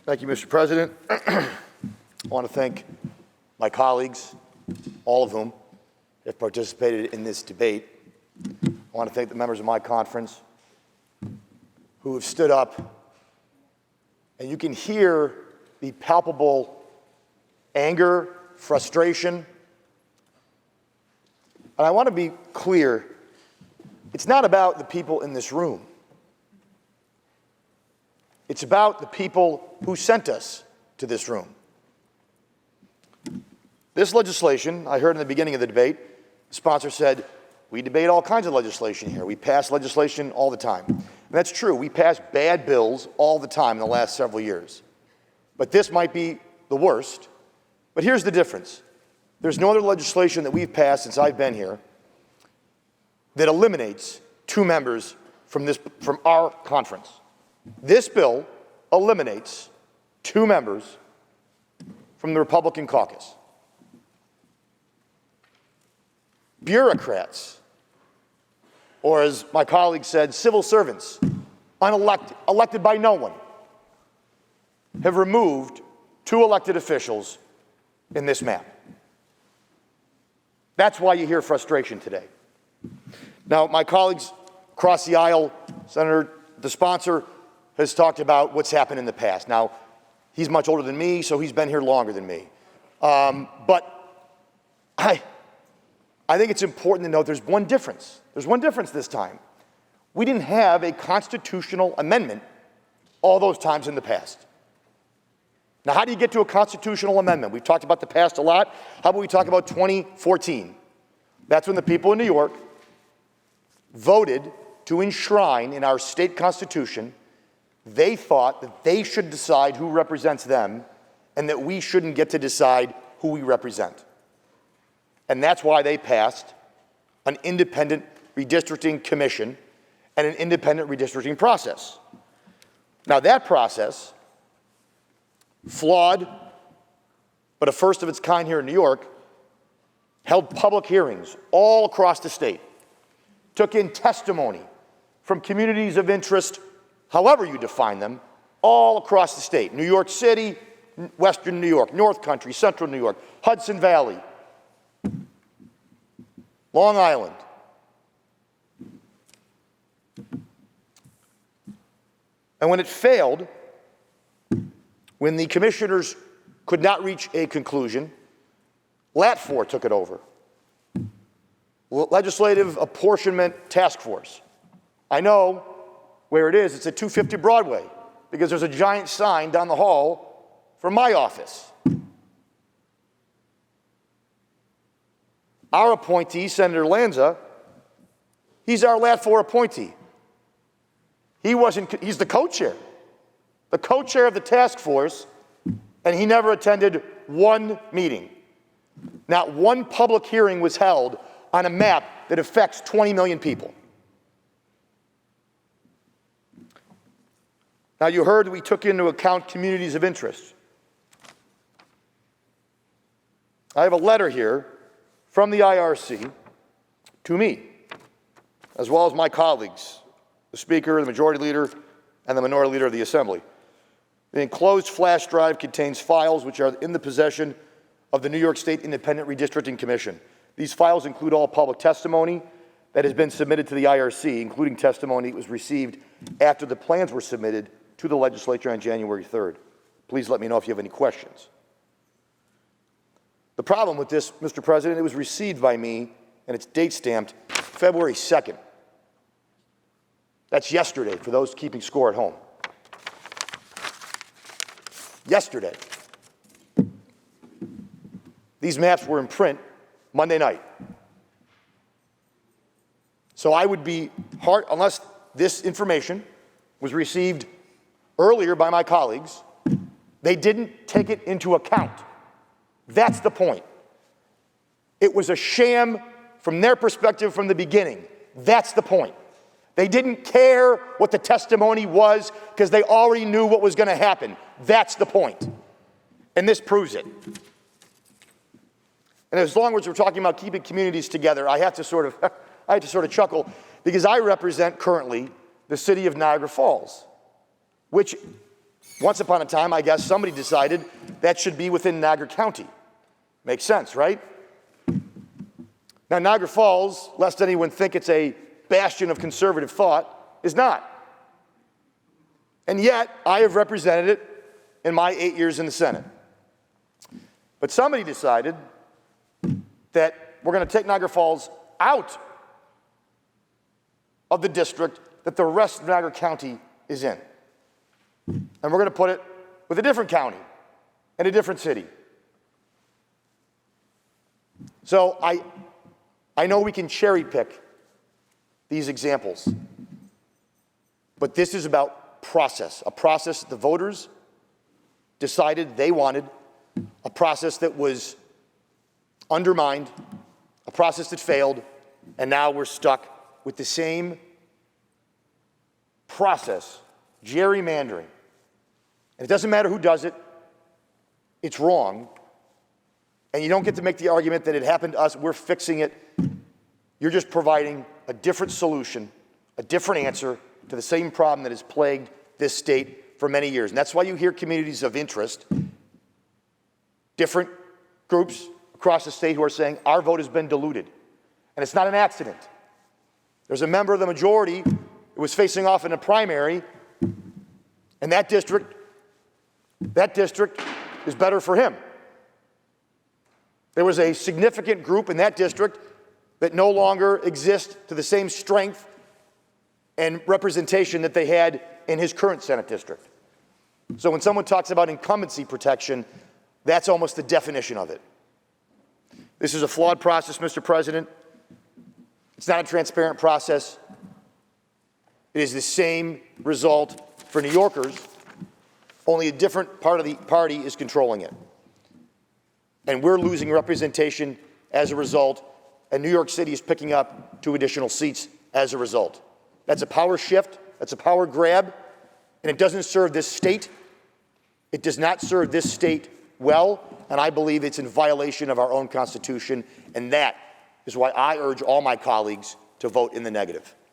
Thank you, Mr. President. I want to thank my colleagues, all of whom have participated in this debate. I want to thank the members of my conference who have stood up, and you can hear the palpable anger, frustration. And I want to be clear, it's not about the people in this room. It's about the people who sent us to this room. This legislation, I heard in the beginning of the debate, the sponsor said, we debate all kinds of legislation here. We pass legislation all the time. And that's true. We pass bad bills all the time in the last several years. But this might be the worst. But here's the difference. There's no other legislation that we've passed since I've been here that eliminates 2 members from our conference. This bill eliminates 2 members from the Republican caucus. Bureaucrats, or as my colleague said, civil servants, elected by no one, have removed 2 elected officials in this map. That's why you hear frustration today. Now, my colleagues across the aisle, Senator, the sponsor, has talked about what's happened in the past. Now, he's much older than me, so he's been here longer than me. But I think it's important to note there's one difference. There's one difference this time. We didn't have a constitutional amendment all those times in the past. Now, how do you get to a constitutional amendment? We've talked about the past a lot. How about we talk about 2014? That's when the people in New York voted to enshrine in our state constitution. They thought that they should decide who represents them and that we shouldn't get to decide who we represent. And that's why they passed an Independent Redistricting Commission and an independent redistricting process. Now, that process, flawed, but a first of its kind here in New York, held public hearings all across the state, took in testimony from communities of interest, however you define them, all across the state. New York City, Western New York, North Country, Central New York, Hudson Valley, Long Island. And when it failed, when the commissioners could not reach a conclusion, LAT4 took it over. Legislative Apportionment Task Force. I know where it is. It's at 250 Broadway because there's a giant sign down the hall from my office. Our appointee, Senator Lanza, he's our LAT4 appointee. He's the co-chair of the task force, and he never attended one meeting. Not one public hearing was held on a map that affects 20 million people. Now, you heard we took into account communities of interest. I have a letter here from the IRC to me, as well as my colleagues, the Speaker, the Majority Leader, and the Minority Leader of the Assembly. The enclosed flash drive contains files which are in the possession of the New York State Independent Redistricting Commission. These files include all public testimony that has been submitted to the IRC, including testimony that was received after the plans were submitted to the legislature on January 3rd. Please let me know if you have any questions. The problem with this, Mr. President, it was received by me, and it's date stamped February 2nd. That's yesterday, for those keeping score at home. Yesterday. These maps were in print Monday night. So I would be hard, unless this information was received earlier by my colleagues, they didn't take it into account. That's the point. It was a sham from their perspective from the beginning. That's the point. They didn't care what the testimony was because they already knew what was going to happen. That's the point. And this proves it. And as long as we're talking about keeping communities together, I have to sort of chuckle because I represent currently the city of Niagara Falls, which Once upon a time, I guess somebody decided that should be within Niagara County. Makes sense, right? Now, Niagara Falls, lest anyone think it's a bastion of conservative thought, is not. And yet, I have represented it in my 8 years in the Senate. But somebody decided that we're going to take Niagara Falls out of the district that the rest of Niagara County is in. And we're going to put it with a different county and a different city. So I know we can cherry pick these examples, but this is about process, a process that the voters decided they wanted, a process that was undermined, a process that failed, and now we're stuck with the same process, gerrymandering. And it doesn't matter who does it, it's wrong. And you don't get to make the argument that it happened to us, we're fixing it. You're just providing a different solution, a different answer to the same problem that has plagued this state for many years. And that's why you hear communities of interest, different groups across the state who are saying our vote has been diluted. And it's not an accident. There's a member of the majority who was facing off in a primary, and that district is better for him. There was a significant group in that district that no longer exists to the same strength and representation that they had in his current Senate district. So when someone talks about incumbency protection, that's almost the definition of it. This is a flawed process, Mr. President. It's not a transparent process. It is the same result for New Yorkers, only a different part of the party is controlling it. And we're losing representation as a result, and New York City is picking up 2 additional seats as a result. That's a power shift, that's a power grab, and it doesn't serve this state. It does not serve this state well, and I believe it's in violation of our own Constitution, and that is why I urge all my colleagues to vote in the negative.